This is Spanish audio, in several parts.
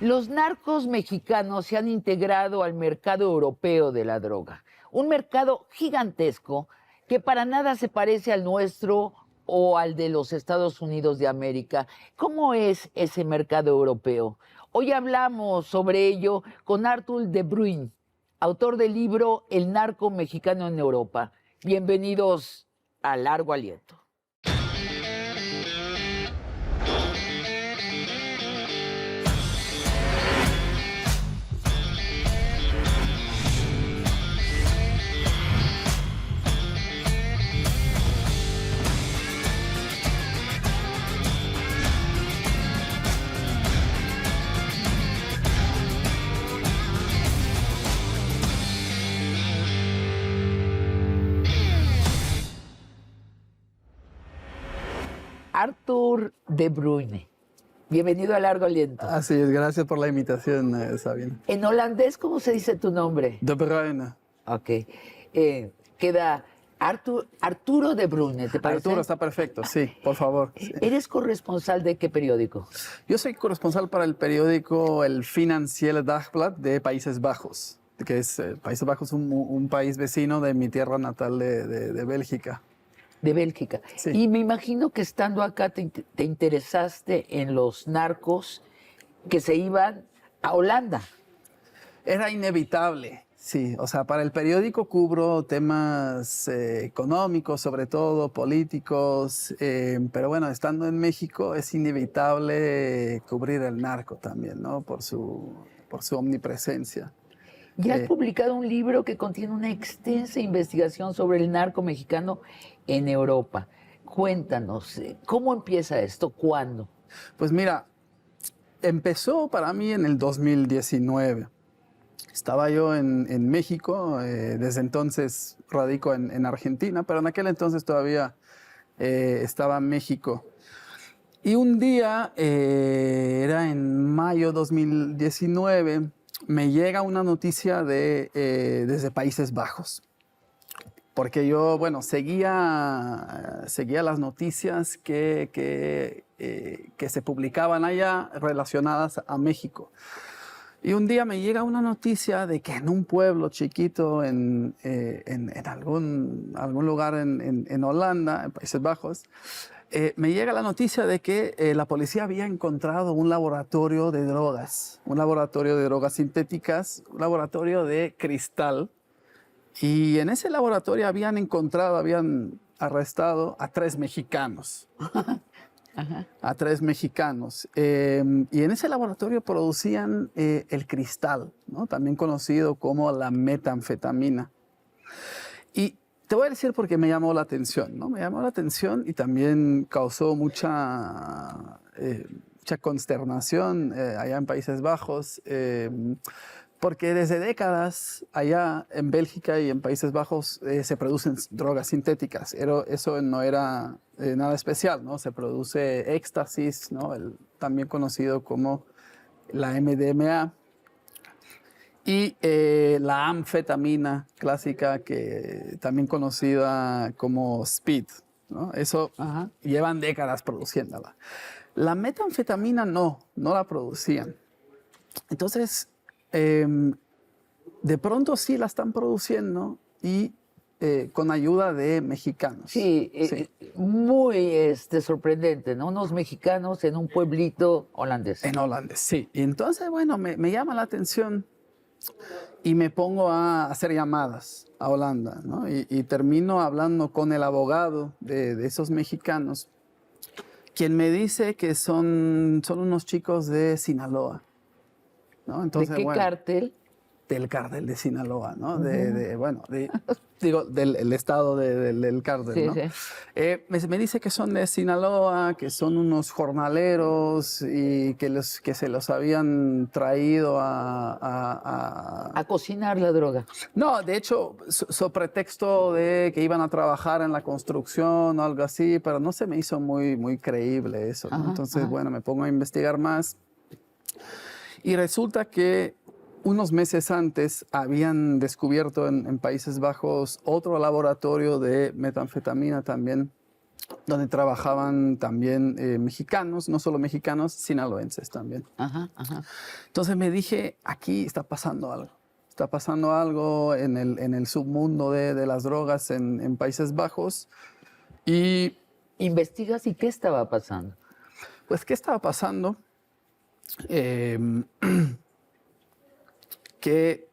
Los narcos mexicanos se han integrado al mercado europeo de la droga, un mercado gigantesco que para nada se parece al nuestro o al de los Estados Unidos de América. ¿Cómo es ese mercado europeo? Hoy hablamos sobre ello con Artur de Bruyn, autor del libro El narco mexicano en Europa. Bienvenidos a Largo Aliento. Artur de Bruyn, bienvenido a Largo Aliento. Así es, gracias por la invitación, Sabina. En holandés, ¿cómo se dice tu nombre? De Bruyn. Ok. Queda Arturo de Bruyn, ¿te parece? Arturo, está perfecto, sí, por favor. Sí. ¿Eres corresponsal de qué periódico? Yo soy corresponsal para el periódico El Financiële Dagblad de Países Bajos, que es Países Bajos, un país vecino de mi tierra natal de Bélgica. De Bélgica. Sí. Y me imagino que estando acá te interesaste en los narcos que se iban a Holanda. Era inevitable, sí. O sea, para el periódico cubro temas económicos, sobre todo políticos, pero bueno, estando en México es inevitable cubrir el narco también, ¿no? Por su omnipresencia. Ya has publicado un libro que contiene una extensa investigación sobre el narco mexicano en Europa. Cuéntanos, ¿cómo empieza esto? ¿Cuándo? Pues mira, empezó para mí en el 2019. Estaba yo en México, desde entonces radico en Argentina, pero en aquel entonces todavía estaba en México. Y un día, era en mayo 2019, me llega una noticia desde Países Bajos. Porque yo, bueno, seguía las noticias que se publicaban allá relacionadas a México. Y un día me llega una noticia de que en un pueblo chiquito, en algún lugar en Holanda, en Países Bajos, me llega la noticia de que la policía había encontrado un laboratorio de drogas sintéticas, un laboratorio de cristal. Y en ese laboratorio habían arrestado a 3 mexicanos. Ajá. A 3 mexicanos. Y en ese laboratorio producían el cristal, ¿no? También conocido como la metanfetamina. Y te voy a decir por qué me llamó la atención, ¿no? Me llamó la atención y también causó mucha consternación allá en Países Bajos, porque desde décadas allá en Bélgica y en Países Bajos se producen drogas sintéticas. Eso no era nada especial, ¿no? Se produce éxtasis, ¿no? También conocido como la MDMA. Y la anfetamina clásica, que también conocida como speed, ¿no? Eso llevan décadas produciéndola. La metanfetamina no la producían. Entonces, de pronto sí la están produciendo y con ayuda de mexicanos. Sí, Sí. Muy sorprendente, ¿no? Unos mexicanos en un pueblito holandés. En holandés, sí. Y entonces, bueno, me llama la atención y me pongo a hacer llamadas a Holanda, ¿no? Y termino hablando con el abogado de esos mexicanos, quien me dice que son unos chicos de Sinaloa, ¿no? Entonces, ¿De qué bueno, cártel? del cártel de Sinaloa, ¿no? Del estado del cártel, Sí, ¿no? sí. Me dice que son de Sinaloa, que son unos jornaleros y que se los habían traído A cocinar la droga. No, de hecho, so pretexto de que iban a trabajar en la construcción o algo así, pero no se me hizo muy creíble eso, ¿no? Entonces, bueno, me pongo a investigar más y resulta que unos meses antes habían descubierto en Países Bajos otro laboratorio de metanfetamina también donde trabajaban también mexicanos, no solo mexicanos, sinaloenses también. Ajá, ajá. Entonces me dije, aquí está pasando algo. Está pasando algo en el submundo de las drogas en Países Bajos. Y ¿Investigas y qué estaba pasando? pues, ¿qué estaba pasando? Eh, que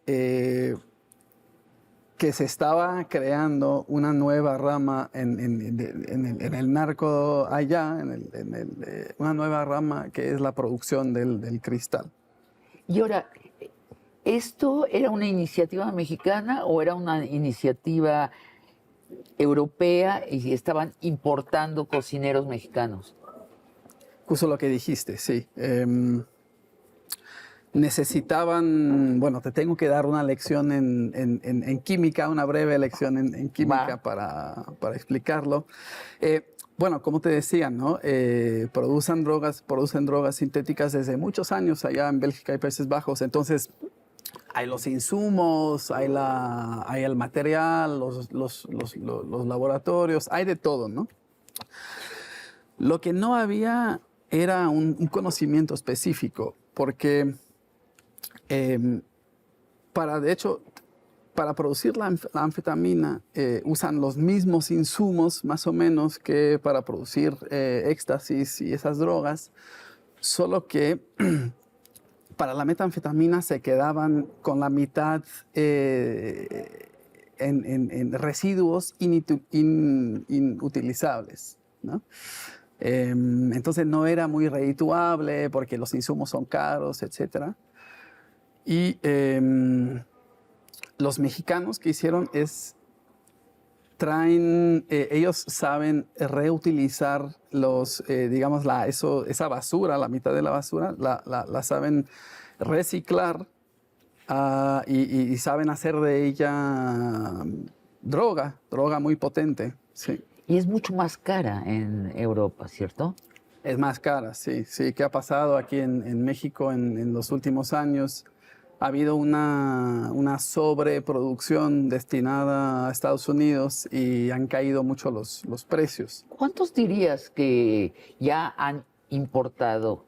se estaba creando una nueva rama en el narco allá, una nueva rama que es la producción del cristal. Y ahora, ¿esto era una iniciativa mexicana o era una iniciativa europea y estaban importando cocineros mexicanos? Justo lo que dijiste, sí. Necesitaban, bueno, te tengo que dar una lección en química, una breve lección en química para explicarlo. Bueno, como te decía, ¿no? Producen drogas sintéticas desde muchos años allá en Bélgica y Países Bajos. Entonces, hay los insumos, hay el material, los laboratorios, hay de todo, ¿no? Lo que no había era un conocimiento específico, porque de hecho, para producir la anfetamina usan los mismos insumos, más o menos, que para producir éxtasis y esas drogas, solo que para la metanfetamina se quedaban con la mitad en residuos inutilizables, ¿no? Entonces no era muy redituable porque los insumos son caros, etc. Y los mexicanos que hicieron es ellos saben reutilizar digamos, esa basura, la mitad de la basura, la saben reciclar y saben hacer de ella droga muy potente, sí. Y es mucho más cara en Europa, ¿cierto? Es más cara, sí, sí. ¿Qué ha pasado aquí en México en los últimos años? Ha habido una sobreproducción destinada a Estados Unidos y han caído mucho los precios. ¿Cuántos dirías que ya han importado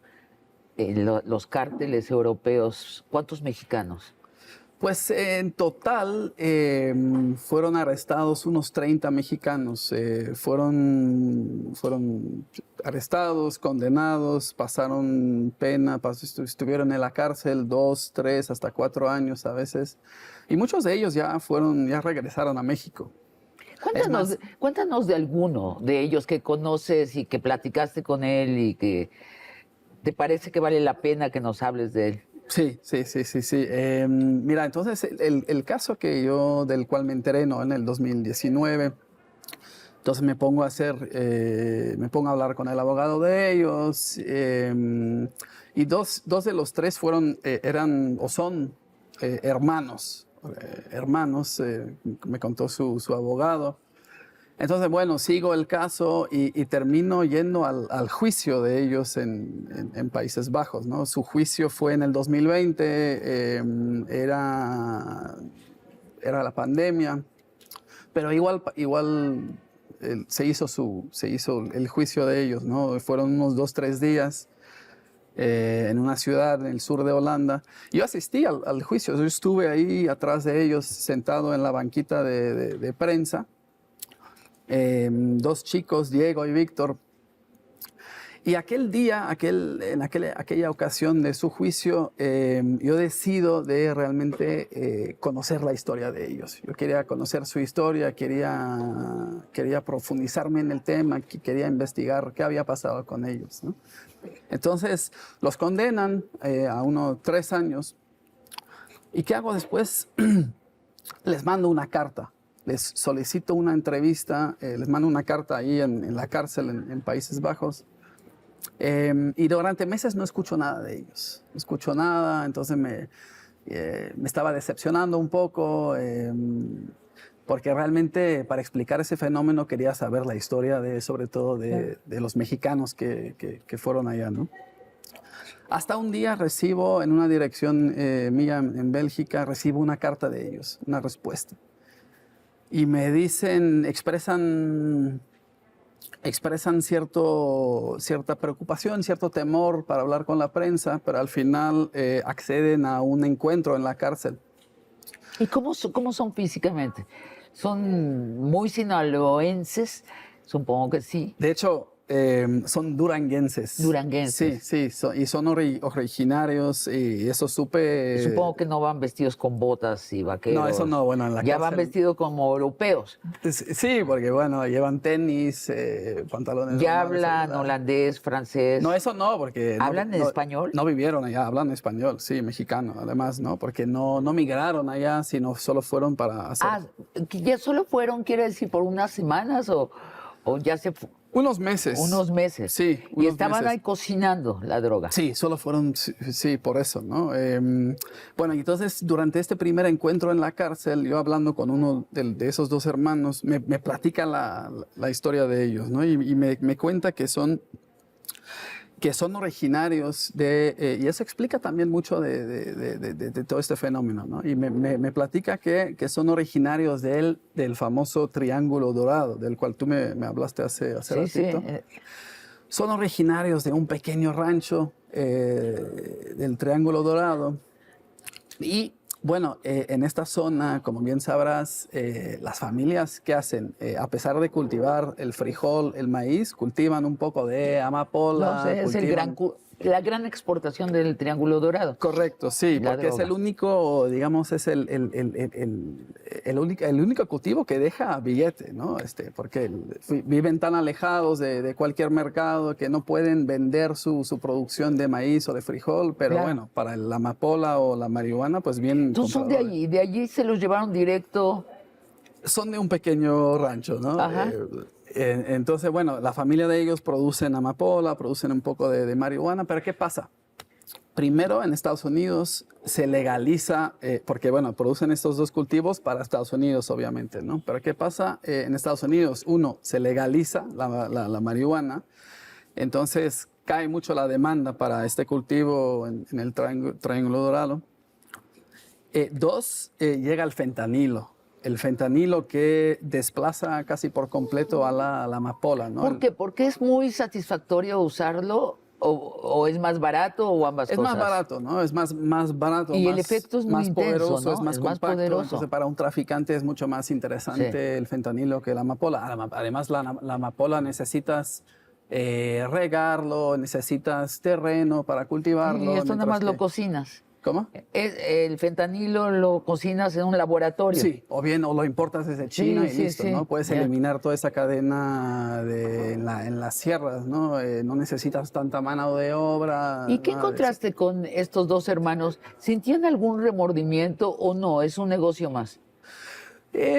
los cárteles europeos? ¿Cuántos mexicanos? Pues en total fueron arrestados unos 30 mexicanos. Fueron arrestados, condenados, pasaron pena, estuvieron en la cárcel 2, 3, hasta 4 años a veces. Y muchos de ellos ya regresaron a México. Cuéntanos de alguno de ellos que conoces y que platicaste con él y que te parece que vale la pena que nos hables de él. Sí. Mira, entonces el caso del cual me enteré, ¿no? En el 2019, entonces me pongo a hablar con el abogado de ellos y dos de los tres eran o son hermanos, me contó su abogado. Entonces, bueno, sigo el caso y termino yendo al juicio de ellos en Países Bajos, ¿no? Su juicio fue en el 2020, era la pandemia, pero igual se hizo el juicio de ellos, ¿no? Fueron unos 2, 3 días en una ciudad en el sur de Holanda. Yo asistí al juicio, yo estuve ahí atrás de ellos, sentado en la banquita de prensa. 2 chicos, Diego y Víctor. Y aquel día, aquella ocasión de su juicio, yo decido de realmente conocer la historia de ellos. Yo quería conocer su historia, quería profundizarme en el tema, quería investigar qué había pasado con ellos, ¿no? Entonces, los condenan a unos 3 años. ¿Y qué hago después? Les mando una carta. Les solicito una entrevista, les mando una carta ahí en la cárcel en Países Bajos. Y durante meses no escucho nada de ellos. No escucho nada, entonces me estaba decepcionando un poco, porque realmente para explicar ese fenómeno quería saber la historia sobre todo de los mexicanos que fueron allá, ¿no? Hasta un día recibo en una dirección mía en Bélgica, recibo una carta de ellos, una respuesta. Y me expresan expresan cierta preocupación, cierto temor para hablar con la prensa, pero al final acceden a un encuentro en la cárcel. ¿Y cómo son físicamente? ¿Son muy sinaloenses? Supongo que sí. De hecho, son duranguenses. Duranguenses. Sí, y son originarios, y eso supe. Supongo que no van vestidos con botas y vaqueros. No, eso no, bueno, en la Ya cárcel. van vestidos como europeos. Sí, porque bueno, llevan tenis, pantalones. Ya normales, hablan ¿verdad? holandés, francés. No, eso no, porque... ¿Hablan en español? No vivieron allá, hablan español, sí, mexicano, además, ¿no? Porque no migraron allá, sino solo fueron para hacer... Ah, ¿que ya solo fueron, quiere decir, por unas semanas o ya se Unos meses. unos meses? Sí, Y unos estaban meses. ahí cocinando la droga. Sí, solo fueron, sí, por eso, ¿no? Bueno, entonces, durante este primer encuentro en la cárcel, yo hablando con uno de esos dos hermanos, me platica la historia de ellos, ¿no? Y me cuenta que son originarios y eso explica también mucho de todo este fenómeno, ¿no? Y me platica que son originarios del famoso Triángulo Dorado, del cual tú me hablaste hace ratito. Son originarios de un pequeño rancho del Triángulo Dorado. Y bueno, en esta zona, como bien sabrás, las familias, ¿qué hacen? A pesar de cultivar el frijol, el maíz, cultivan un poco de amapola. No sé, es la gran exportación del Triángulo Dorado. Correcto, sí, La porque droga. es el único, digamos, es el único cultivo que deja billete, ¿no? Porque viven tan alejados de cualquier mercado que no pueden vender su producción de maíz o de frijol, pero Claro. bueno, para la amapola o la marihuana, pues bien. Entonces son de compradores. allí se los llevaron directo. Son de un pequeño rancho, ¿no? Ajá. Entonces, bueno, la familia de ellos producen amapola, producen un poco de marihuana, pero ¿qué pasa? Primero, en Estados Unidos se legaliza, porque, bueno, producen estos dos cultivos para Estados Unidos, obviamente, ¿no? Pero ¿qué pasa? En Estados Unidos, uno, se legaliza la marihuana, entonces cae mucho la demanda para este cultivo en el Triángulo Dorado. Dos, llega el fentanilo. El fentanilo que desplaza casi por completo a la amapola, ¿no? ¿Por qué? ¿Porque es muy satisfactorio usarlo o es más barato o ambas Es cosas? más barato, ¿no? Es más barato. Y más, el efecto es muy más intenso, poderoso, ¿no? es más Es más compacto. poderoso. Entonces, para un traficante es mucho más interesante Sí. el fentanilo que la amapola. Además, la amapola necesitas regarlo, necesitas terreno para cultivarlo. Y esto nada mientras más lo que- cocinas. ¿Cómo? El fentanilo lo cocinas en un laboratorio. Sí, o bien o lo importas desde China y sí, listo, sí. ¿no? Puedes Ya. eliminar toda esa cadena en las sierras, ¿no? No necesitas tanta mano de obra. ¿Y qué nada de eso. encontraste con estos dos hermanos? ¿Sentían algún remordimiento o no? ¿Es un negocio más?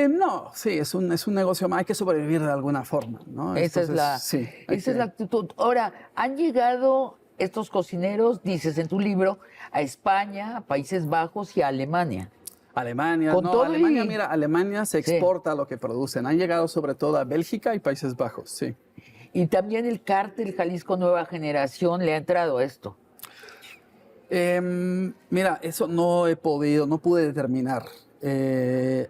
No, sí, es un negocio más, hay que sobrevivir de alguna forma, ¿no? Esa Entonces, es la actitud. Ahora, han llegado estos cocineros, dices en tu libro, a España, a Países Bajos y a Alemania. Alemania, Con todo Alemania, y- mira, Alemania se Sí. exporta lo que producen. Han llegado sobre todo a Bélgica y Países Bajos, sí. Y también el cártel Jalisco Nueva Generación le ha entrado a esto. Mira, eso no pude determinar.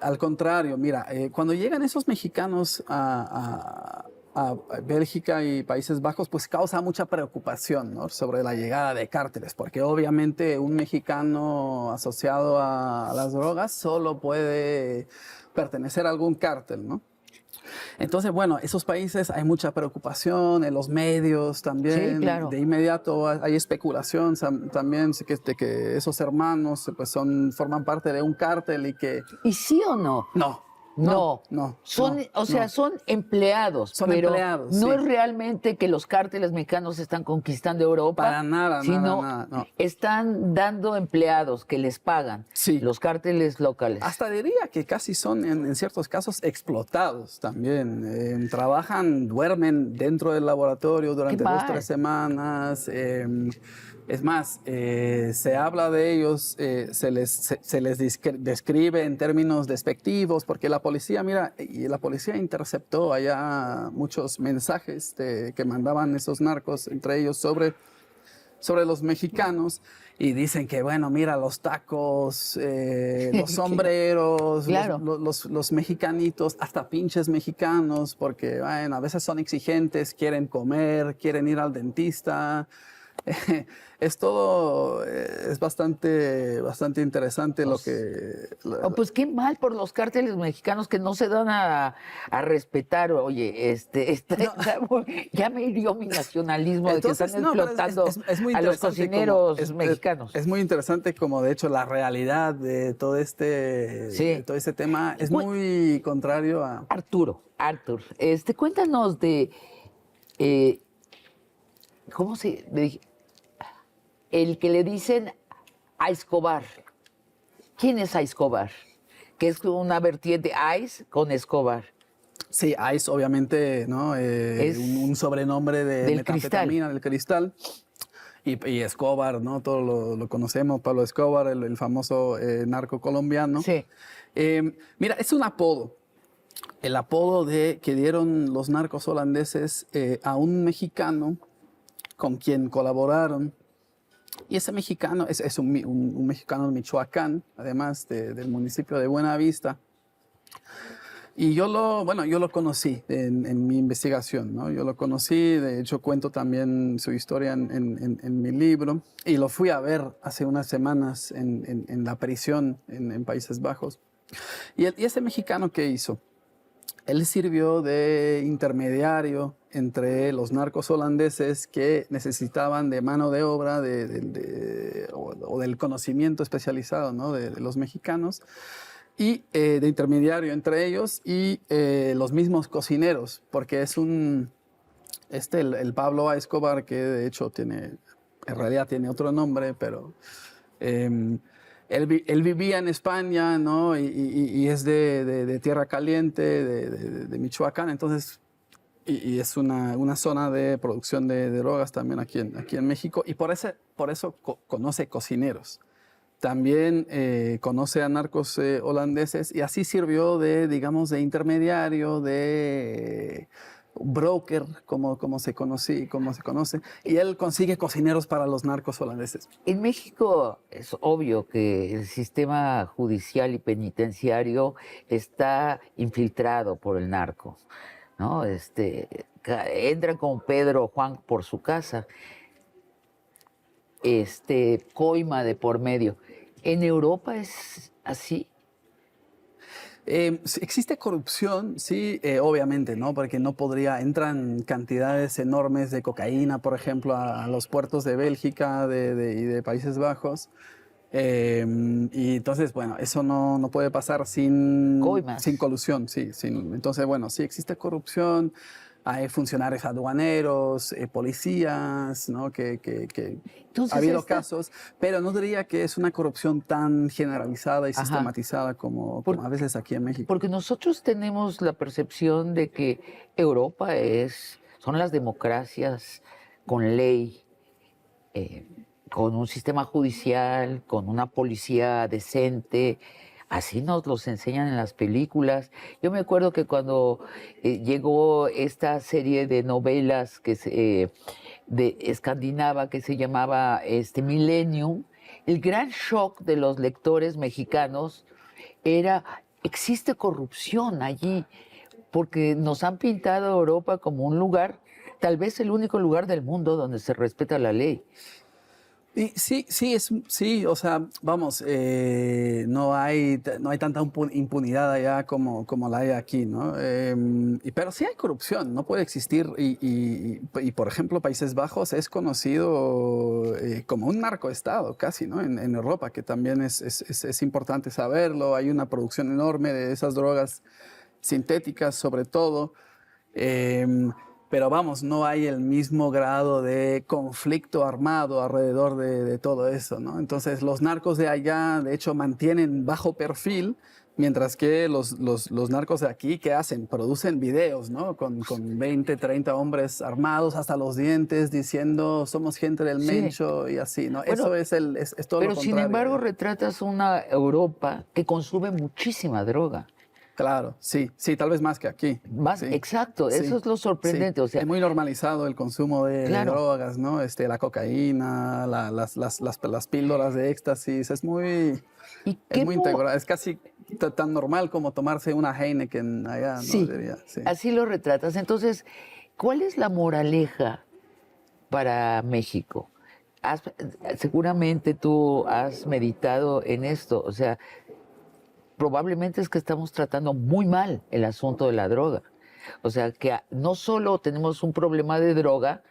Al contrario, mira, cuando llegan esos mexicanos a Bélgica y Países Bajos, pues causa mucha preocupación, ¿no? Sobre la llegada de cárteles, porque obviamente un mexicano asociado a las drogas solo puede pertenecer a algún cártel, ¿no? Entonces, bueno, esos países hay mucha preocupación, en los medios también. Sí, claro. De inmediato hay especulación también de que esos hermanos pues forman parte de un cártel y que... ¿Y sí o no? No. Son, no, o sea, no. son empleados, Son pero empleados, no sí. es realmente que los cárteles mexicanos están conquistando Europa, Para nada, sino nada, no. están dando empleados que les pagan Sí. los cárteles locales. Hasta diría que casi son en ciertos casos explotados también. Trabajan, duermen dentro del laboratorio durante Qué 2, 3 mal. semanas. Es más, se habla de ellos, se les describe en términos despectivos, porque la policía, mira, y la policía interceptó allá muchos mensajes que mandaban esos narcos entre ellos sobre los mexicanos, y dicen que, bueno, mira, los tacos, los sombreros, Claro. los mexicanitos, hasta pinches mexicanos, porque, bueno, a veces son exigentes, quieren comer, quieren ir al dentista. Es todo, es bastante interesante lo que... Oh, pues qué mal por los cárteles mexicanos que no se dan a respetar. Oye, ya me hirió mi nacionalismo de que están no, pero explotando es muy a los interesante cocineros mexicanos. Es muy interesante como de hecho la realidad de todo Sí. de todo este tema es muy contrario a... Arturo, cuéntanos de eh, ¿cómo el que le dicen a Escobar? ¿Quién es a Escobar? Que es una vertiente Ice con Escobar. Sí, Ice obviamente, ¿no? Es Un sobrenombre de del metanfetamina, del cristal. Y Escobar, ¿no? Todos lo conocemos, Pablo Escobar, el famoso narco colombiano. Sí. Mira, es un apodo. El apodo que dieron los narcos holandeses a un mexicano con quien colaboraron. Y ese mexicano es un mexicano de Michoacán, además del municipio de Buenavista. Y yo lo conocí en mi investigación, ¿no? Yo lo conocí, de hecho cuento también su historia en mi libro. Y lo fui a ver hace unas semanas en la prisión en Países Bajos. Y ese mexicano, ¿qué hizo? Él sirvió de intermediario entre los narcos holandeses que necesitaban de mano de obra o del conocimiento especializado, ¿no? de los mexicanos, y de intermediario entre ellos y los mismos cocineros, porque es el Pablo Escobar, que de hecho en realidad tiene otro nombre, pero... Él vivía en España, ¿no? Y es de Tierra Caliente, de Michoacán, entonces, y es una zona de producción de drogas también aquí en México, y por eso conoce cocineros. También conoce a narcos holandeses, y así sirvió digamos, de intermediario, de broker, como se conoce, y él consigue cocineros para los narcos holandeses. En México es obvio que el sistema judicial y penitenciario está infiltrado por el narco, ¿no? Entran con Pedro o Juan por su casa, coima de por medio. ¿En Europa es así? Sí, existe corrupción, sí, obviamente, ¿no? Porque entran cantidades enormes de cocaína, por ejemplo, a los puertos de Bélgica y de Países Bajos. Y entonces, bueno, eso no puede pasar sin Coimas. colusión, sí. Entonces, bueno, sí existe corrupción, hay funcionarios aduaneros, policías, ¿no? Que Entonces, ha habido casos, pero no diría que es una corrupción tan generalizada y Ajá. sistematizada como a veces aquí en México. Porque nosotros tenemos la percepción de que Europa son las democracias con ley, con un sistema judicial, con una policía decente. Así nos los enseñan en las películas. Yo me acuerdo que cuando llegó esta serie de novelas de escandinava que se llamaba Millennium, el gran shock de los lectores mexicanos era: existe corrupción allí, porque nos han pintado a Europa como un lugar, tal vez el único lugar del mundo donde se respeta la ley. Y sí, o sea, vamos, no hay tanta impunidad allá como la hay aquí, ¿no? Pero sí hay corrupción, no puede existir. Y, por ejemplo, Países Bajos es conocido como un narcoestado casi, ¿no? En Europa, que también es importante saberlo. Hay una producción enorme de esas drogas sintéticas, sobre todo. Pero vamos, no hay el mismo grado de conflicto armado alrededor de todo eso, ¿no? Entonces, los narcos de allá, de hecho, mantienen bajo perfil, mientras que los narcos de aquí, ¿qué hacen? Producen videos, ¿no? Con 20, 30 hombres armados hasta los dientes, diciendo, somos gente del Mencho y así, ¿no? Bueno, eso es todo lo pero sin contrario. embargo retratas una Europa que consume muchísima droga. Claro, sí, sí, tal vez más que aquí. Más, Sí, exacto, sí, eso es lo sorprendente. sí. O sea, Es muy normalizado el consumo de claro. drogas, ¿no? La cocaína, las píldoras de éxtasis, ¿Y es qué muy integrado, es casi tan normal como tomarse una Heineken allá, ¿no? Sí, Diría, sí. así lo retratas. Entonces, ¿cuál es la moraleja para México? Seguramente tú has meditado en esto, o sea, probablemente es que estamos tratando muy mal el asunto de la droga. O sea, que no solo tenemos un problema de droga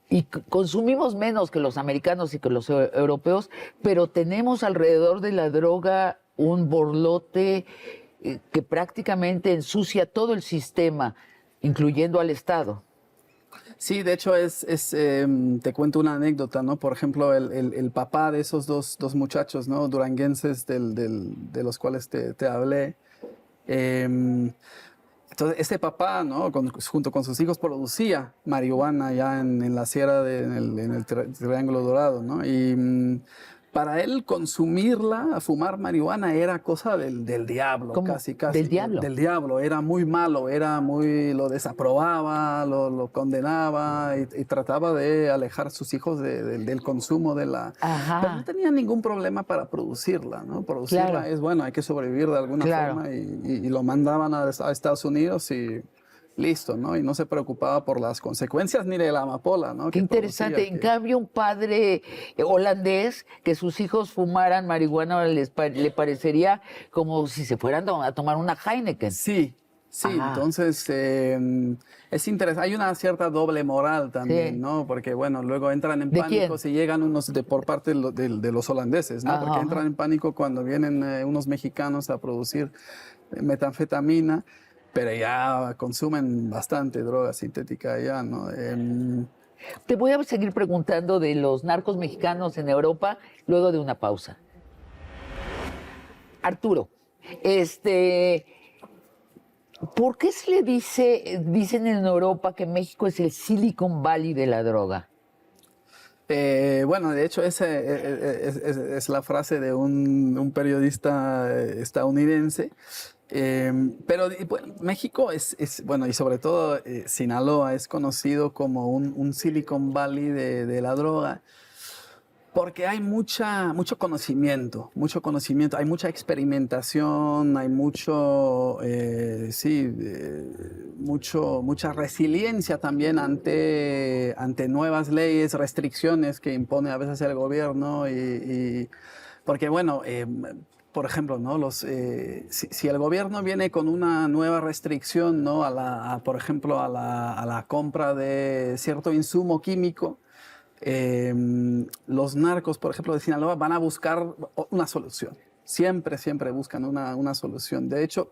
y consumimos menos que los americanos y que los europeos, pero tenemos alrededor de la droga un borlote que prácticamente ensucia todo el sistema, incluyendo al Estado. Sí, de hecho te cuento una anécdota, ¿no? Por ejemplo, el papá de esos dos muchachos, ¿no? Duranguenses de los cuales te hablé. em, entonces, este papá, ¿no? Junto con sus hijos producía marihuana ya en la sierra, en el Triángulo Dorado, ¿no? Y para él consumirla, fumar marihuana era cosa del diablo, Como casi, del casi, diablo. del diablo. Era muy malo, lo desaprobaba, lo condenaba y trataba de alejar a sus hijos del consumo de la... Pero no Ajá, tenía ningún problema para producirla, ¿no? Producirla claro, es, bueno, hay que sobrevivir de alguna claro. forma y lo mandaban a Estados Unidos y listo, ¿no? Y no se preocupaba por las consecuencias ni de la amapola, ¿no? Qué Que producía. interesante. En cambio, un padre holandés que sus hijos fumaran marihuana le parecería como si se fueran a tomar una Heineken. Sí, sí, Ah, entonces es interesante. Hay una cierta doble moral también, sí. ¿no? Porque, bueno, luego entran en ¿De pánico quién? si llegan por parte de los holandeses, ¿no? Porque Ajá, entran ajá. en pánico cuando vienen unos mexicanos a producir metanfetamina, pero ya consumen bastante droga sintética allá, ¿no? Te voy a seguir preguntando de los narcos mexicanos en Europa luego de una pausa. Arturo, este, ¿por qué se le dicen en Europa que México es el Silicon Valley de la droga? Bueno, de hecho, es la frase de un periodista estadounidense. Pero bueno, México bueno, y sobre todo Sinaloa es conocido como un Silicon Valley de la droga. Porque hay mucho conocimiento, hay mucha experimentación, hay mucha resiliencia también ante nuevas leyes, restricciones que impone a veces el gobierno porque bueno, por ejemplo, ¿no? Si el gobierno viene con una nueva restricción, ¿no? Por ejemplo, a la compra de cierto insumo químico, los narcos, por ejemplo, de Sinaloa, van a buscar una solución. Siempre, siempre buscan una solución. De hecho,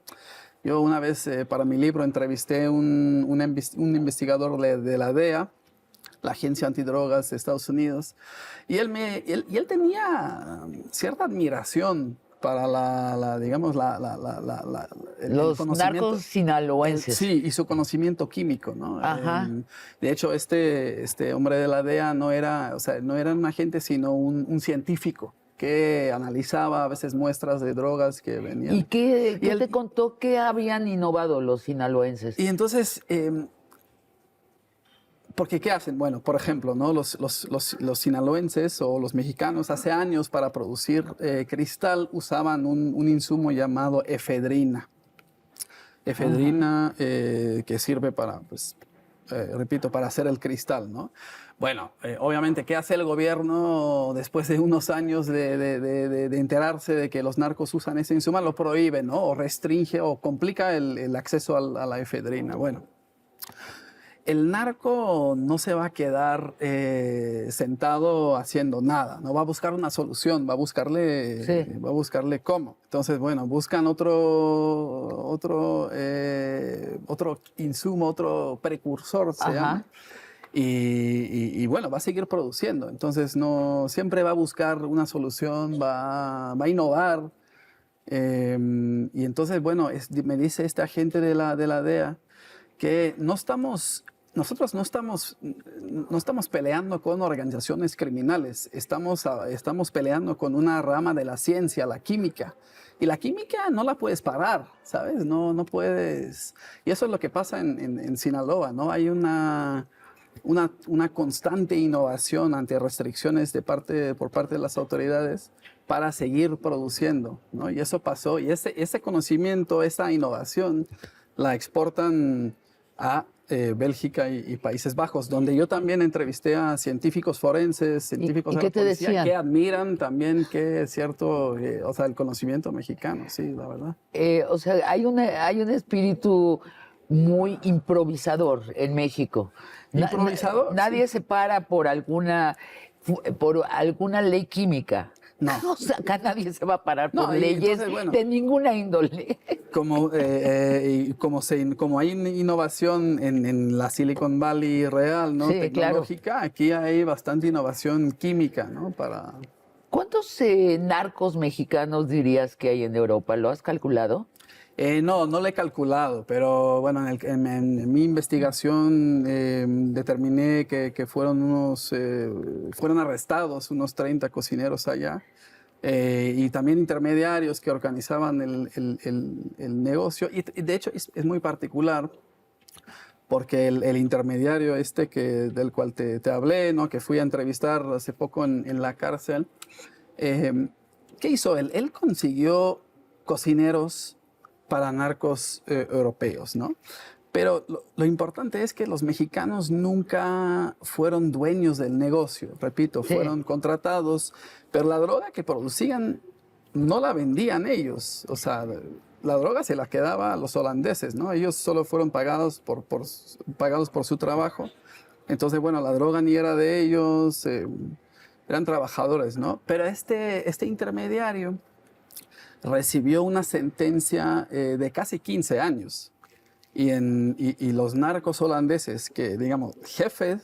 yo una vez para mi libro entrevisté un investigador de la DEA, la Agencia Antidrogas de Estados Unidos, y él tenía cierta admiración para digamos, el Los conocimiento. narcos sinaloenses. Sí, y su conocimiento químico, ¿no? Ajá. De hecho, este hombre de la DEA no era, o sea, no era un agente, sino un científico que analizaba a veces muestras de drogas que ¿Y venían. qué te contó que habían innovado los sinaloenses? Y entonces, porque ¿qué hacen? Bueno, por ejemplo, ¿no? Los sinaloenses o los mexicanos hace años para producir cristal usaban un insumo llamado efedrina. Ajá. Efedrina que sirve para, pues, repito, para hacer el cristal, ¿no? Bueno, obviamente, ¿qué hace el gobierno después de unos años de enterarse de que los narcos usan ese insumo? Lo prohíbe, ¿no? O restringe o complica el acceso a la efedrina. Bueno, el narco no se va a quedar sentado haciendo nada, no va a buscar una solución, Sí. va a buscarle cómo. Entonces, bueno, buscan otro insumo, otro precursor se llama, Ajá. bueno, va a seguir produciendo. Entonces, no siempre va a buscar una solución, va a innovar. Y entonces, bueno, me dice este agente de la DEA que no estamos nosotros no estamos peleando con organizaciones criminales, estamos peleando con una rama de la ciencia, la química. Y la química no la puedes parar, ¿sabes? No puedes. Y eso es lo que pasa en Sinaloa, ¿no? Hay una constante innovación ante restricciones por parte de las autoridades para seguir produciendo, ¿no? Y eso pasó. Y ese conocimiento, esa innovación, la exportan a Bélgica y Países Bajos, donde yo también entrevisté a científicos forenses, científicos ¿Y de qué la te policía, decían? que admiran también que es cierto, o sea, el conocimiento mexicano, sí, la verdad. O sea, hay un espíritu muy improvisador en México. Improvisador, Nadie sí. se para por alguna ley química. No. O sea, acá nadie se va a parar No, por y leyes entonces, bueno, de ninguna índole. Como hay innovación en la Silicon Valley real, ¿no? Sí, claro. Tecnológica, aquí hay bastante innovación química, ¿no? ¿Cuántos narcos mexicanos dirías que hay en Europa? ¿Lo has calculado? No lo he calculado, pero bueno, en mi investigación determiné que fueron arrestados unos 30 cocineros allá y también intermediarios que organizaban el negocio. Y de hecho es muy particular porque el intermediario del cual te hablé, ¿no? Que fui a entrevistar hace poco en la cárcel, ¿qué hizo él? Él consiguió cocineros para narcos europeos, ¿no? Pero lo importante es que los mexicanos nunca fueron dueños del negocio, repito, Sí. fueron contratados, pero la droga que producían no la vendían ellos, o sea, la droga se la quedaba a los holandeses, ¿no? Ellos solo fueron pagados por su trabajo, entonces, bueno, la droga ni era de ellos, eran trabajadores, ¿no? Pero este intermediario recibió una sentencia de casi 15 años. Y los narcos holandeses, que digamos, jefe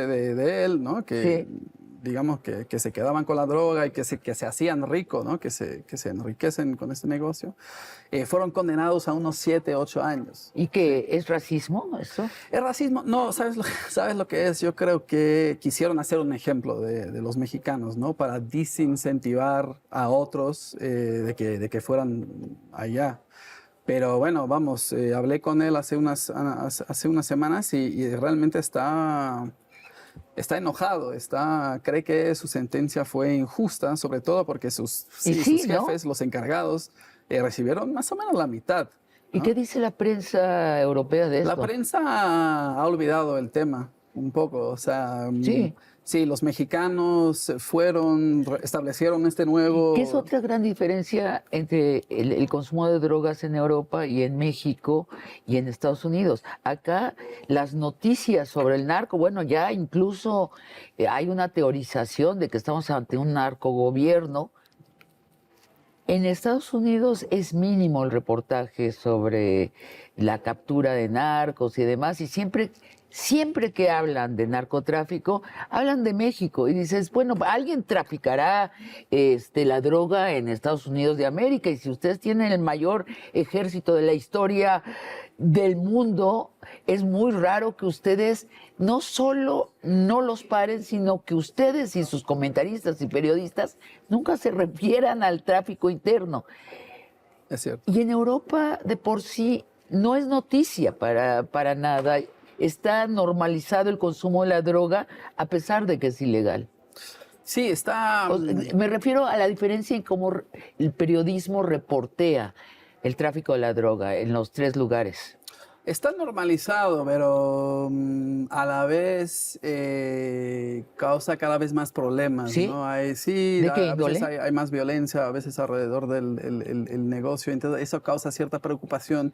de él, ¿no? Que Sí. digamos que se quedaban con la droga y que se hacían ricos, ¿no? Que se enriquecen con este negocio, fueron condenados a unos 7, 8 años. ¿Y qué? ¿Es racismo eso? ¿Es racismo? No, ¿sabes lo que es? Yo creo que quisieron hacer un ejemplo de los mexicanos, ¿no? Para desincentivar a otros de que fueran allá. Pero bueno, vamos, hablé con él hace unas semanas y realmente está enojado, cree que su sentencia fue injusta, sobre todo porque sus Y sí, sus ¿no? jefes, los encargados, recibieron más o menos la mitad. ¿Y ¿no? qué dice la prensa europea de esto? La prensa ha olvidado el tema un poco, o sea, Sí. sí, los mexicanos establecieron este nuevo... ¿Qué es otra gran diferencia entre el consumo de drogas en Europa y en México y en Estados Unidos? Acá las noticias sobre el narco, bueno, ya incluso hay una teorización de que estamos ante un narcogobierno. En Estados Unidos es mínimo el reportaje sobre la captura de narcos y demás, y siempre que hablan de narcotráfico, hablan de México y dices, bueno, alguien traficará la droga en Estados Unidos de América, y si ustedes tienen el mayor ejército de la historia del mundo, es muy raro que ustedes no solo no los paren, sino que ustedes y sus comentaristas y periodistas nunca se refieran al tráfico interno. Es cierto. Y en Europa de por sí no es noticia para nada. Está normalizado el consumo de la droga a pesar de que es ilegal. Sí, Me refiero a la diferencia en cómo el periodismo reportea el tráfico de la droga en los 3 lugares. Está normalizado, pero a la vez causa cada vez más problemas, ¿Sí? ¿no? ¿De qué A veces índole? hay más violencia, a veces alrededor del el negocio, entonces eso causa cierta preocupación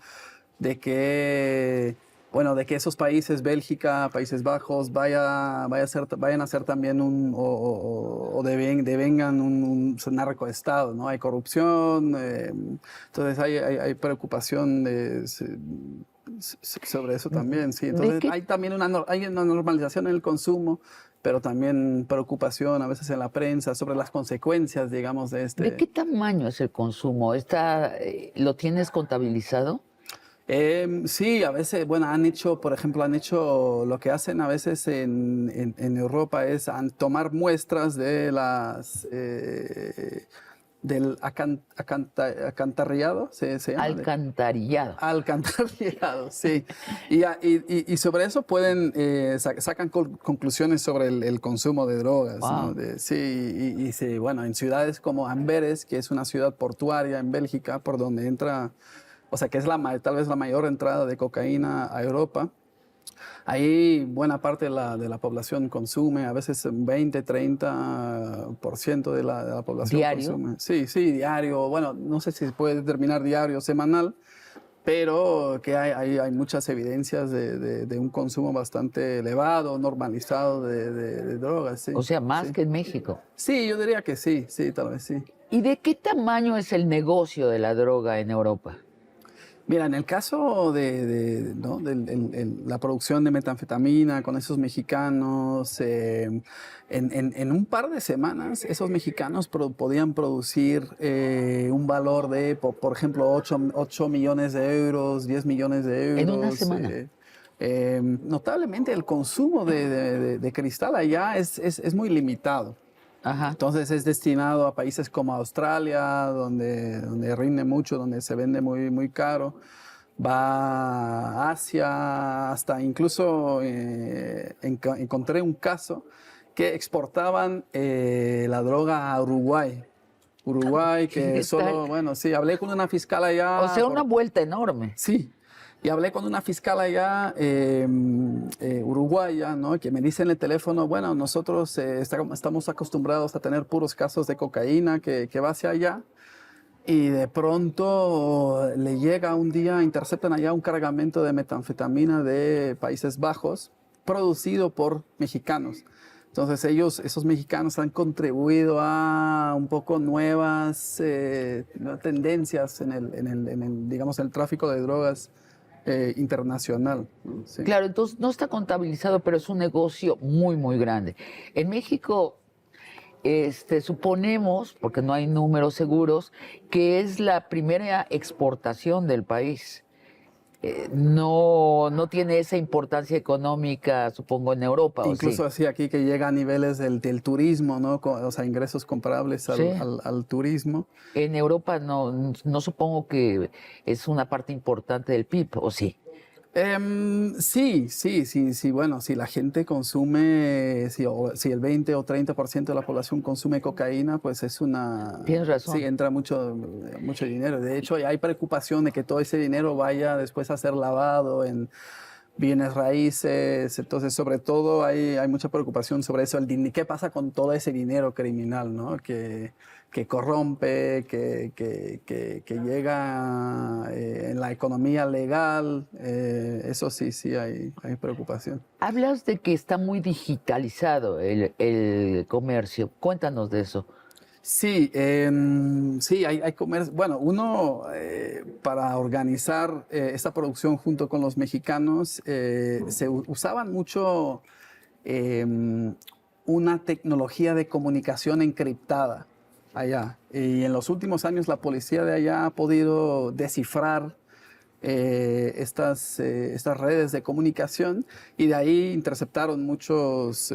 de que, bueno, de que esos países, Bélgica, Países Bajos, vayan a ser también devengan un narcoestado, ¿no? Hay corrupción, entonces hay preocupación sobre eso también, sí. Entonces hay también hay una normalización en el consumo, pero también preocupación a veces en la prensa sobre las consecuencias, digamos, de ¿De qué tamaño es el consumo? ¿Lo tienes contabilizado? Sí, a veces, bueno, por ejemplo, han hecho lo que hacen a veces en Europa es tomar muestras de del acantarillado, se llama. Alcantarillado. Alcantarillado, sí. Y sobre eso pueden, sacan conclusiones sobre el consumo de drogas, ¿no? Wow. Sí, sí, bueno, en ciudades como Amberes, que es una ciudad portuaria en Bélgica, por donde entra, o sea, que es tal vez la mayor entrada de cocaína a Europa. Ahí buena parte de la población consume, a veces 20, 30% de la población ¿Diario? consume. Sí, sí, diario. Bueno, no sé si se puede determinar diario o semanal, pero que hay muchas evidencias de un consumo bastante elevado, normalizado de drogas, sí. O sea, más Sí. que en México. Sí, yo diría que sí, sí, tal vez sí. ¿Y de qué tamaño es el negocio de la droga en Europa? Mira, en el caso ¿no? La producción de metanfetamina con esos mexicanos, en un par de semanas esos mexicanos podían producir un valor de, por ejemplo, 8 millones de euros, 10 millones de En una euros. semana. Notablemente el consumo de cristal allá es muy limitado. Ajá. Entonces es destinado a países como Australia, donde rinde mucho, donde se vende muy, muy caro. Va a Asia, hasta incluso encontré un caso que exportaban la droga a Uruguay. Uruguay, que ¿Qué solo, tal? bueno, sí, hablé con una fiscal O allá. sea, una vuelta enorme. Sí, y hablé con una fiscal allá uruguaya, ¿no? Que me dice en el teléfono, bueno, nosotros estamos acostumbrados a tener puros casos de cocaína que va hacia allá. Y de pronto le llega un día, interceptan allá un cargamento de metanfetamina de Países Bajos, producido por mexicanos. Entonces esos mexicanos han contribuido a un poco nuevas tendencias digamos, el tráfico de drogas internacional, ¿no? Sí. Claro, entonces no está contabilizado, pero es un negocio muy, muy grande. En México, suponemos, porque no hay números seguros, que es la primera exportación del país. No tiene esa importancia económica, supongo, en Europa, ¿o sí? Incluso así aquí que llega a niveles del turismo, ¿no? O sea, ingresos comparables Sí. al turismo. En Europa no supongo que es una parte importante del PIB, ¿o sí? Sí, sí, sí, sí, bueno, si la gente consume, si el 20 o 30% de la población consume cocaína, pues es Tienes razón. sí, entra mucho dinero. De hecho, hay preocupación de que todo ese dinero vaya después a ser lavado en bienes raíces. Entonces, sobre todo, hay mucha preocupación sobre eso. ¿Qué pasa con todo ese dinero criminal, ¿no? Que corrompe, que llega en la economía legal? Eso sí, sí, hay preocupación. Hablas de que está muy digitalizado el comercio. Cuéntanos de eso. Sí, sí, hay comercio. Bueno, uno para organizar esta producción junto con los mexicanos usaban mucho una tecnología de comunicación encriptada allá. Y en los últimos años la policía de allá ha podido descifrar estas redes de comunicación y de ahí interceptaron muchos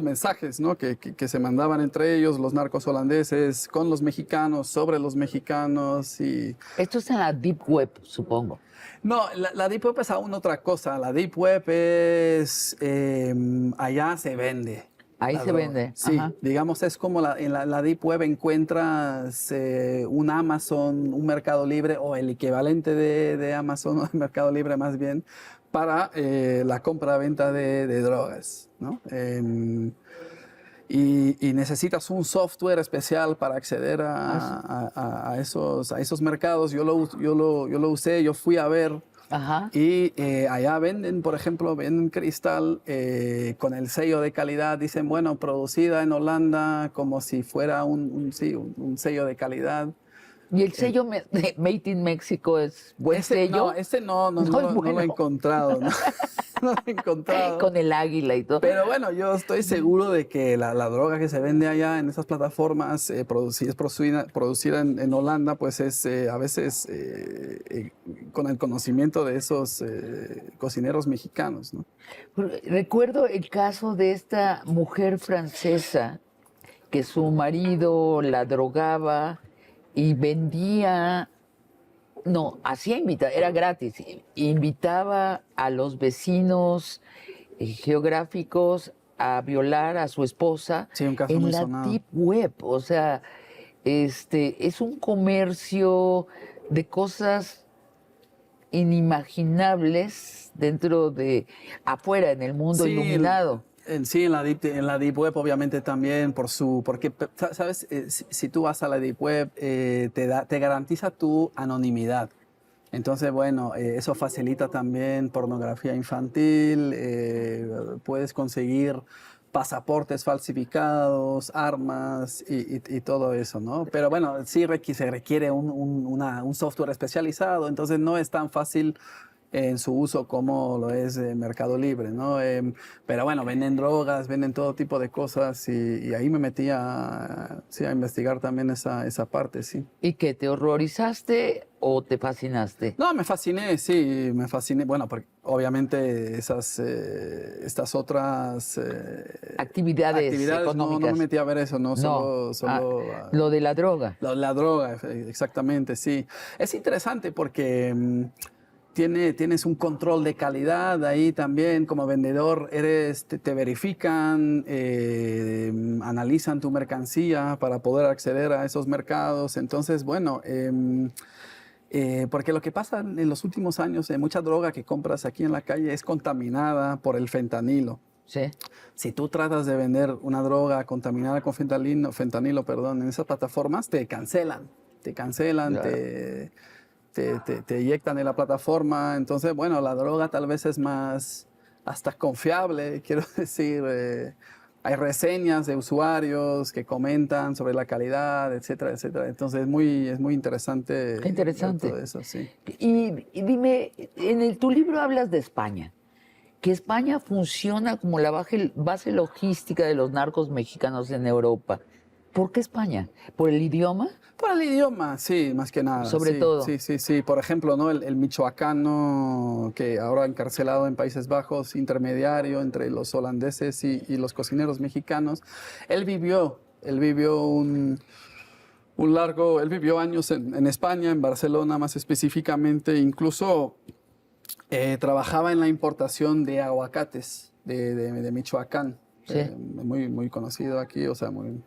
mensajes, ¿no? que se mandaban entre ellos, los narcos holandeses, con los mexicanos, sobre los mexicanos. Esto es en la Deep Web, supongo. No, la Deep Web es aún otra cosa. La Deep Web es, allá se vende. Ahí se vende. Sí, Ajá. digamos, es como en la Deep Web encuentras un Amazon, un Mercado Libre o el equivalente de Amazon o de Mercado Libre más bien para la compra-venta de drogas, ¿no? Y necesitas un software especial para acceder a esos mercados. Yo lo usé, yo fui a ver. Ajá. Y allá venden, por ejemplo, venden cristal con el sello de calidad. Dicen, bueno, producida en Holanda, como si fuera un sello de calidad. ¿Y el sello de Made in Mexico es buen sello? No, no es lo he bueno. encontrado, ¿no? no he encontrado. Con el águila y todo. Pero bueno, yo estoy seguro de que la droga que se vende allá en esas plataformas, es producida en Holanda, pues es a veces con el conocimiento de esos cocineros mexicanos, ¿no? Recuerdo el caso de esta mujer francesa que su marido la drogaba y vendía, no, hacía invitar, era gratis, invitaba a los vecinos geográficos a violar a su esposa Sí, un caso en muy la sonado. deep web. O sea, es un comercio de cosas inimaginables dentro de, afuera, en el mundo Sí, iluminado. sí, en la Deep Web obviamente también porque, ¿sabes? Si tú vas a la Deep Web, te garantiza tu anonimidad. Entonces, bueno, eso facilita también pornografía infantil, puedes conseguir pasaportes falsificados, armas y todo eso, ¿no? Pero bueno, sí se requiere un software especializado, entonces no es tan fácil en su uso como lo es Mercado Libre, ¿no? Pero bueno, venden drogas, venden todo tipo de cosas y ahí me metí sí, a investigar también esa parte, sí. ¿Y qué, te horrorizaste o te fascinaste? No, me fasciné, sí, me fasciné. Bueno, porque obviamente estas otras Actividades actividades no me económicas. metí a ver eso, no, No, solo lo de la droga. la droga, exactamente, sí. Es interesante porque tienes un control de calidad ahí también, como vendedor te verifican, analizan tu mercancía para poder acceder a esos mercados. Entonces, bueno, porque lo que pasa en los últimos años, mucha droga que compras aquí en la calle es contaminada por el fentanilo. Sí. Si tú tratas de vender una droga contaminada con fentanilo, perdón, en esas plataformas, te cancelan, Claro. te inyectan en la plataforma. Entonces, bueno, la droga tal vez es más hasta confiable, quiero decir. Hay reseñas de usuarios que comentan sobre la calidad, etcétera, etcétera. Entonces, es muy interesante Qué ver interesante. todo eso, sí. Y dime, tu libro hablas de España, que España funciona como la base logística de los narcos mexicanos en Europa. ¿Por qué España? ¿Por el idioma? Por el idioma, sí, más que nada. Sobre Sí, todo. sí, sí, sí. Por ejemplo, ¿no? El michoacano que ahora encarcelado en Países Bajos, intermediario entre los holandeses y los cocineros mexicanos, él vivió años en España, en Barcelona más específicamente, incluso trabajaba en la importación de aguacates de Michoacán, Sí. muy, muy conocido aquí, o sea, muy...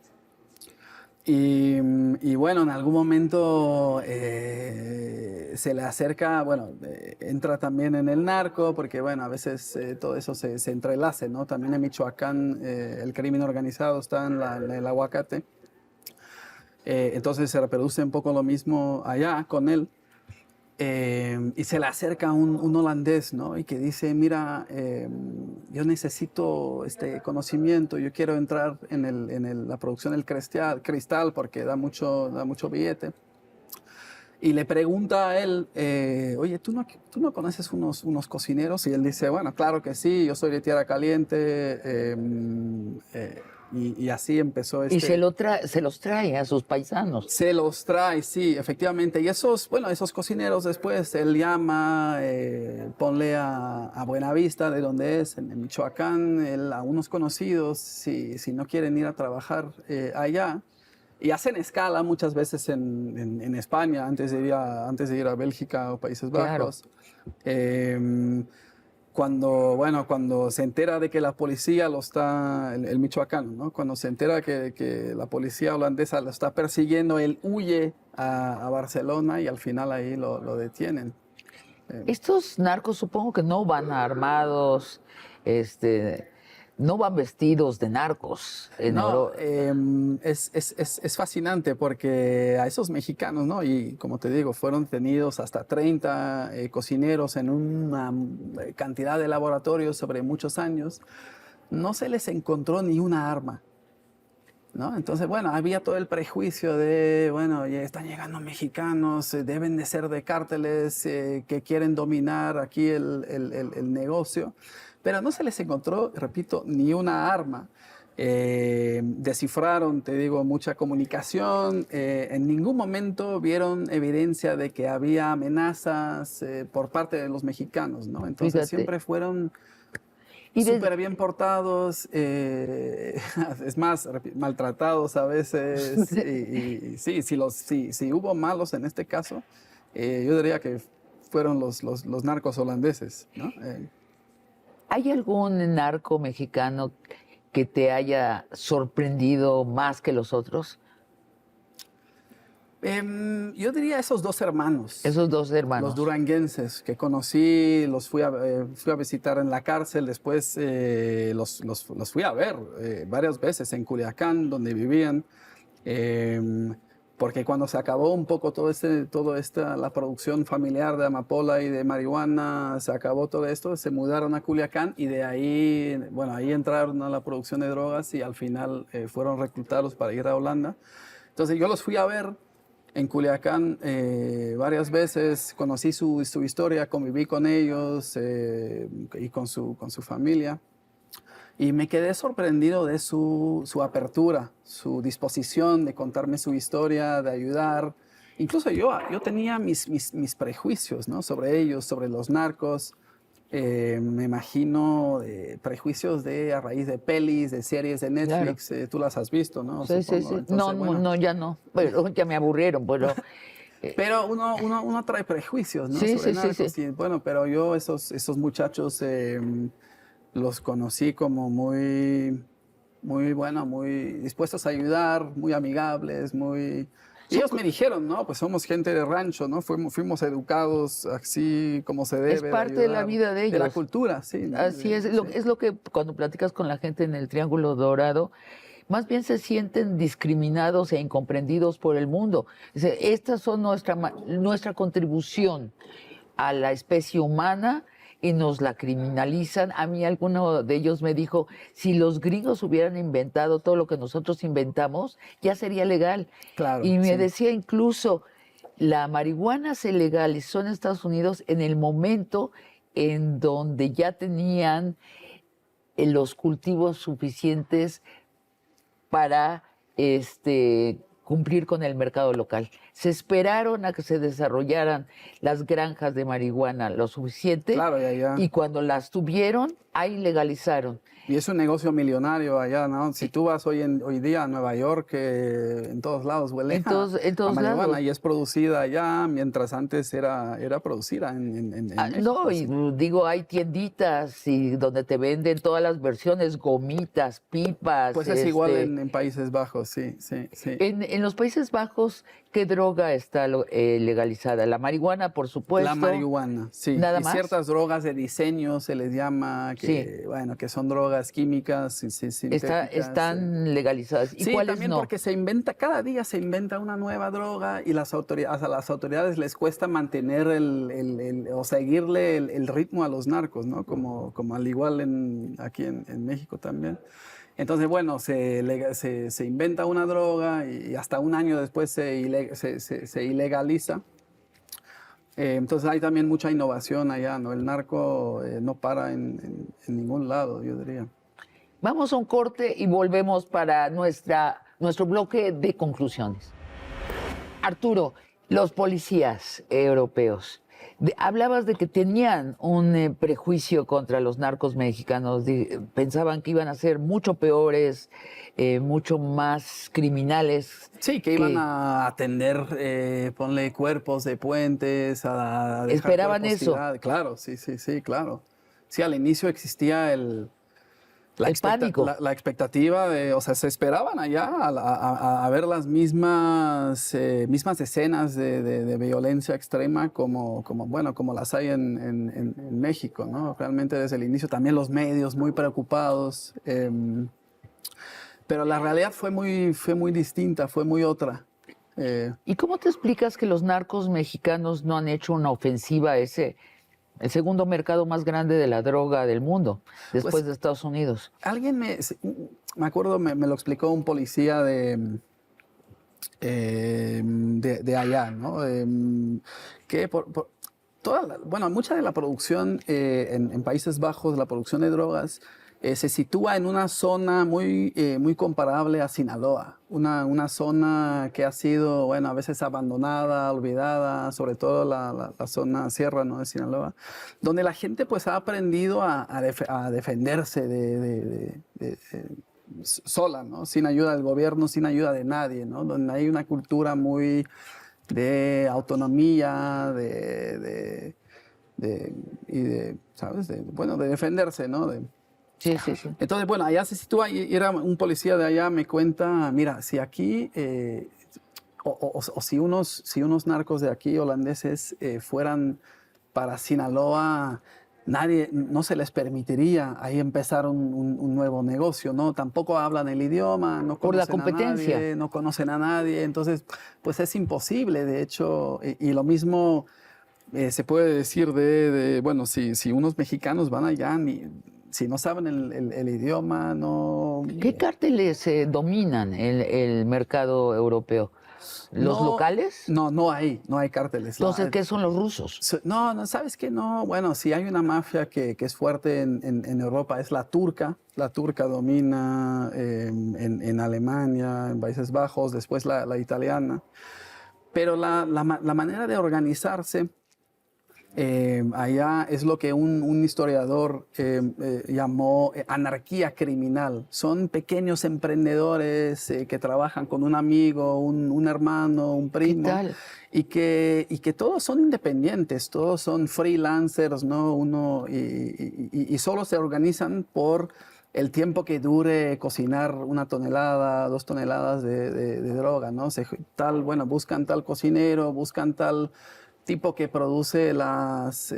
Y bueno, en algún momento se le acerca, bueno, entra también en el narco, porque bueno, a veces todo eso se entrelace, ¿no? También en Michoacán el crimen organizado está en el aguacate. Entonces se reproduce un poco lo mismo allá con él. Y se le acerca un holandés, ¿no? Y que dice, mira, yo necesito este conocimiento, yo quiero entrar en la producción del cristal porque da mucho billete. Y le pregunta a él, oye, ¿tú no conoces unos cocineros? Y él dice, bueno, claro que sí, yo soy de Tierra Caliente. Y así empezó Y se los trae a sus paisanos. Se los trae, sí, efectivamente. Y esos cocineros después, él llama, ponle a Buenavista, de donde es, en Michoacán, a unos conocidos, si no quieren ir a trabajar allá. Y hacen escala muchas veces en España, antes de ir a Bélgica o Países Bajos. Claro. Cuando se entera de que la policía el michoacano, ¿no? Cuando se entera que la policía holandesa lo está persiguiendo, él huye a Barcelona y al final ahí lo detienen. Estos narcos supongo que no van armados, no van vestidos de narcos en No, Europa. es fascinante porque a esos mexicanos, ¿no? Y como te digo, fueron tenidos hasta 30 cocineros en una cantidad de laboratorios sobre muchos años. No se les encontró ni una arma. ¿no? Entonces, bueno, había todo el prejuicio de, bueno, ya están llegando mexicanos, deben de ser de cárteles que quieren dominar aquí el negocio, pero no se les encontró, repito, ni una arma. Descifraron, te digo, mucha comunicación, en ningún momento vieron evidencia de que había amenazas por parte de los mexicanos, ¿no? Entonces Fíjate. siempre fueron Y de- súper bien portados, es más, maltratados a veces. Y sí, si hubo malos en este caso, yo diría que fueron los narcos holandeses, ¿no? ¿Hay algún narco mexicano que te haya sorprendido más que los otros? Yo diría esos dos hermanos. Esos dos hermanos. Los duranguenses que conocí, los fui a visitar en la cárcel, después los fui a ver varias veces en Culiacán, donde vivían, porque cuando se acabó un poco la producción familiar de amapola y de marihuana, se acabó todo esto, se mudaron a Culiacán y de ahí, bueno, ahí entraron a la producción de drogas y al final fueron reclutados para ir a Holanda. Entonces yo los fui a ver en Culiacán varias veces, conocí su historia, conviví con ellos y con su familia. Y me quedé sorprendido de su apertura, su disposición de contarme su historia, de ayudar. Incluso yo tenía mis prejuicios, ¿no? Sobre ellos, sobre los narcos. Me imagino prejuicios a raíz de pelis, de series de Netflix. Claro. Tú las has visto, ¿no? Sí, Supongo. sí, sí. Entonces, No, bueno, no, ya no. Pero ya me aburrieron, pero pero uno trae prejuicios, ¿no? Sí, Sobre sí, sí, narcos. sí. Y, bueno, pero yo esos muchachos los conocí como muy dispuestos a ayudar, muy amigables, muy... Y ellos me dijeron, no, pues somos gente de rancho, ¿no? Fuimos educados así como se debe. es parte de la ayudar, vida de ellos. De la cultura, sí. ¿no? Así es. Sí. Es lo que cuando platicas con la gente en el Triángulo Dorado, más bien se sienten discriminados e incomprendidos por el mundo. Dice, estas son nuestra contribución a la especie humana y nos la criminalizan. A mí alguno de ellos me dijo, si los gringos hubieran inventado todo lo que nosotros inventamos, ya sería legal. Claro, Y me sí. decía incluso, la marihuana se legalizó en Estados Unidos en el momento en donde ya tenían los cultivos suficientes para cumplir con el mercado local. Se esperaron a que se desarrollaran las granjas de marihuana lo suficiente Claro, ya. y cuando las tuvieron, ahí legalizaron. Y es un negocio millonario allá, ¿no? Si tú vas hoy día a Nueva York, en todos lados huele En todos a marihuana lados. y es producida allá, mientras antes era producida en México. No, y Sí. digo, hay tienditas y donde te venden todas las versiones, gomitas, pipas. Pues es igual en Países Bajos, sí. En los Países Bajos, ¿qué droga está legalizada? La marihuana, por supuesto. La marihuana, sí. ¿Nada y más? ciertas drogas de diseño se les llama, que son drogas químicas, sintéticas. Están legalizadas. ¿Y Sí, cuáles también no? porque cada día se inventa una nueva droga y a las autoridades les cuesta mantener o seguirle el ritmo a los narcos, ¿no? Como al igual aquí en México también. Entonces, bueno, se inventa una droga y hasta un año después se ilegaliza. Entonces hay también mucha innovación allá, ¿no? El narco no para en ningún lado, yo diría. Vamos a un corte y volvemos para nuestro bloque de conclusiones. Arturo, los policías europeos, hablabas de que tenían un prejuicio contra los narcos mexicanos, pensaban que iban a ser mucho peores, mucho más criminales. Sí, que iban a atender, ponle cuerpos de puentes, a dejar ¿Esperaban cuerpos eso? tirados. Claro, sí, claro. Sí, al inicio existía la pánico. La expectativa o sea, se esperaban allá a ver las mismas escenas de violencia extrema como las hay en México, ¿no? Realmente desde el inicio también los medios muy preocupados. Pero la realidad fue muy distinta, fue muy otra. ¿Y cómo te explicas que los narcos mexicanos no han hecho una ofensiva a ese El segundo mercado más grande de la droga del mundo, después Pues, de Estados Unidos. alguien me acuerdo, me lo explicó un policía de allá, ¿no? Que bueno, mucha de la producción en Países Bajos, la producción de drogas, se sitúa en una zona muy comparable a Sinaloa, una zona que ha sido, bueno, a veces abandonada, olvidada, sobre todo la zona sierra, ¿no?, de Sinaloa, donde la gente pues ha aprendido a defenderse sola, ¿no? Sin ayuda del gobierno, sin ayuda de nadie, ¿no? Donde hay una cultura muy de autonomía, ¿sabes? Bueno, de defenderse, ¿no? Sí, sí, sí. Entonces, bueno, allá se sitúa y era un policía de allá, me cuenta, mira, si aquí, o si unos narcos de aquí, holandeses, fueran para Sinaloa, nadie, no se les permitiría ahí empezar un nuevo negocio, ¿no? Tampoco hablan el idioma, no Por la conocen a competencia. nadie, no conocen a nadie, entonces, pues es imposible, de hecho, y lo mismo se puede decir bueno, si unos mexicanos van allá, si no saben el idioma, no... ¿Qué cárteles dominan el mercado europeo? ¿Los no, locales? no hay cárteles. Entonces, ¿qué son los rusos? No, ¿sabes qué? No, bueno, si hay una mafia que es fuerte en Europa, es la turca. La turca domina en Alemania, en Países Bajos, después la italiana. Pero la manera de organizarse allá es lo que un historiador llamó anarquía criminal. Son pequeños emprendedores que trabajan con un amigo, un hermano, un primo. ¿Qué tal? Y que todos son independientes, todos son freelancers, ¿no? Y solo se organizan por el tiempo que dure cocinar 1 tonelada, 2 toneladas de droga, ¿no? Bueno, buscan tal cocinero, buscan tal tipo que produce los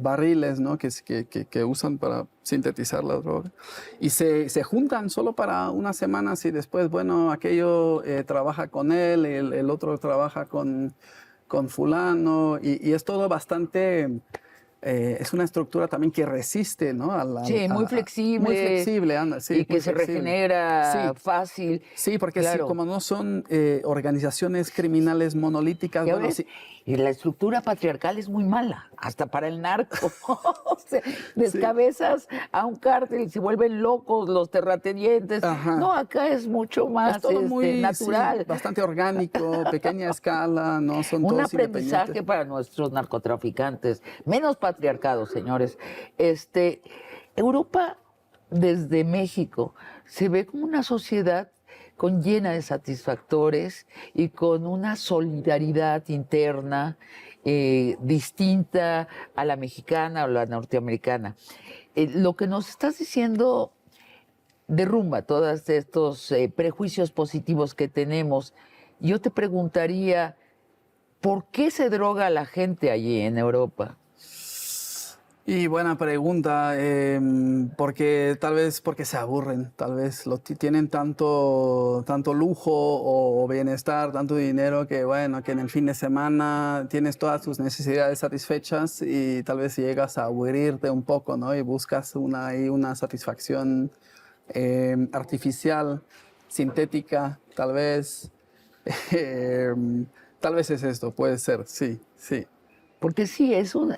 barriles, ¿no?, que usan para sintetizar la droga. Y se juntan solo para unas semanas y después, bueno, aquello trabaja con él, el otro trabaja con fulano, y es todo bastante... es una estructura también que resiste, ¿no? Sí, muy flexible. Muy flexible, anda, sí. Y que se regenera Sí. fácil. Sí, porque Claro. como no son organizaciones criminales monolíticas, ¿Ya bueno, ves? sí. Y la estructura patriarcal es muy mala, hasta para el narco. O sea, descabezas a un cártel y se vuelven locos los terratenientes. Ajá. No, acá es mucho más Es todo muy natural. sí, bastante orgánico, pequeña escala, no son Un todos aprendizaje independientes. para nuestros narcotraficantes, menos patriarcados, señores. Europa, desde México, se ve como una sociedad llena de satisfactores y con una solidaridad interna distinta a la mexicana o la norteamericana. Lo que nos estás diciendo derrumba todos estos prejuicios positivos que tenemos. Yo te preguntaría, ¿por qué se droga la gente allí en Europa? Y buena pregunta, porque tal vez porque se aburren, tal vez tienen tanto lujo o bienestar, tanto dinero que bueno, que en el fin de semana tienes todas tus necesidades satisfechas y tal vez llegas a aburrirte un poco, ¿no? Y buscas una satisfacción artificial, sintética, tal vez. Tal vez es esto, puede ser, sí, sí. Porque sí, es un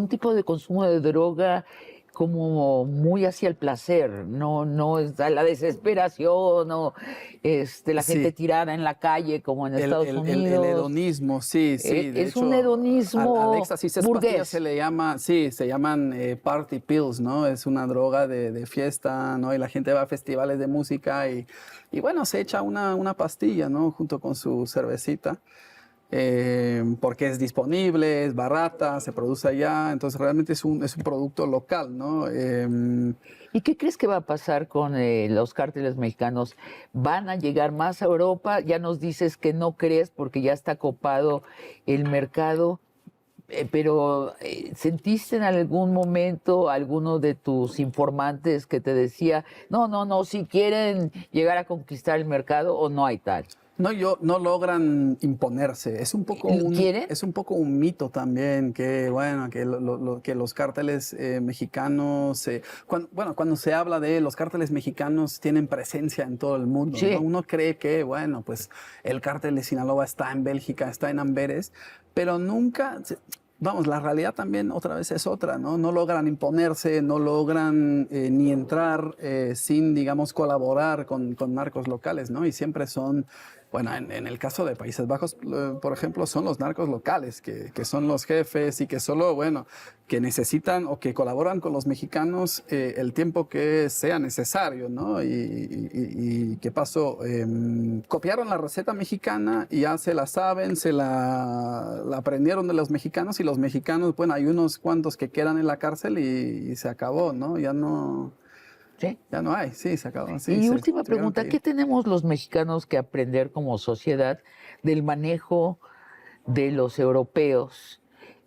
tipo de consumo de droga como muy hacia el placer, no es a la desesperación o la gente Sí. tirada en la calle como en Estados El Unidos. hedonismo, sí, sí. De Es hecho, un hedonismo al éxtasis, esas burgués. pastillas se le llama, sí, se llaman party pills, ¿no? Es una droga de fiesta, ¿no? Y la gente va a festivales de música y bueno, se echa una pastilla, ¿no? Junto con su cervecita. Porque es disponible, es barata, se produce allá, entonces realmente es un producto local, ¿no? ¿Y qué crees que va a pasar con los cárteles mexicanos? ¿Van a llegar más a Europa? Ya nos dices que no crees porque ya está copado el mercado, pero ¿sentiste en algún momento alguno de tus informantes que te decía, no, si quieren llegar a conquistar el mercado o no hay tal? No logran imponerse. ¿Quieren? Es un poco un mito también que, bueno, que los cárteles mexicanos, cuando se habla de los cárteles mexicanos tienen presencia en todo el mundo, Sí. ¿no? Uno cree que, bueno, pues el cártel de Sinaloa está en Bélgica, está en Amberes, pero nunca... Vamos, la realidad también otra vez es otra, ¿no? No logran imponerse, no logran ni entrar sin, digamos, colaborar con narcos locales, ¿no? Y siempre son, bueno, en el caso de Países Bajos, por ejemplo, son los narcos locales, que son los jefes y que solo, bueno, que necesitan o que colaboran con los mexicanos el tiempo que sea necesario, ¿no? Y ¿qué pasó? Copiaron la receta mexicana y ya se la saben, la aprendieron de los mexicanos y los mexicanos, bueno, hay unos cuantos que quedan en la cárcel y se acabó, ¿no? Ya no hay, sí, se acabó. Sí, Y se última tuvieron pregunta, que ir. ¿qué tenemos los mexicanos que aprender como sociedad del manejo de los europeos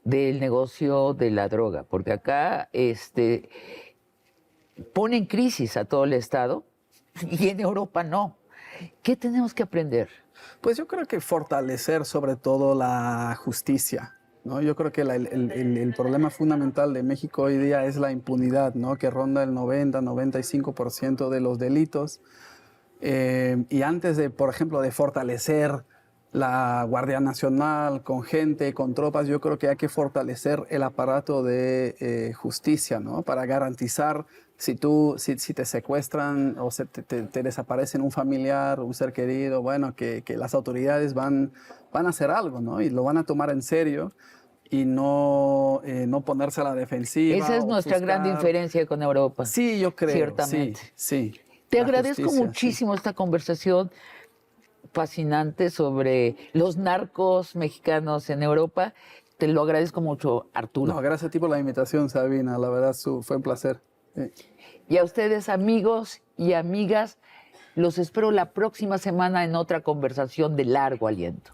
del negocio de la droga? Porque acá pone en crisis a todo el Estado y en Europa no. ¿Qué tenemos que aprender? Pues yo creo que fortalecer sobre todo la justicia, ¿no? Yo creo que el problema fundamental de México hoy día es la impunidad, ¿no? Que ronda el 90-95% de los delitos. Y antes de, por ejemplo, de fortalecer la Guardia Nacional con gente, con tropas, yo creo que hay que fortalecer el aparato de justicia, ¿no? Para garantizar si te secuestran o te desaparecen un familiar, un ser querido, bueno, que las autoridades van a hacer algo, ¿no? Y lo van a tomar en serio y no ponerse a la defensiva. Esa es nuestra gran ofuscar. diferencia con Europa. Sí, yo creo. Ciertamente. Sí. Te La agradezco justicia, muchísimo esta conversación fascinante sobre los narcos mexicanos en Europa. Te lo agradezco mucho, Arturo. No, gracias a ti por la invitación, Sabina. La verdad, fue un placer. Y a ustedes, amigos y amigas, los espero la próxima semana en otra conversación de largo aliento.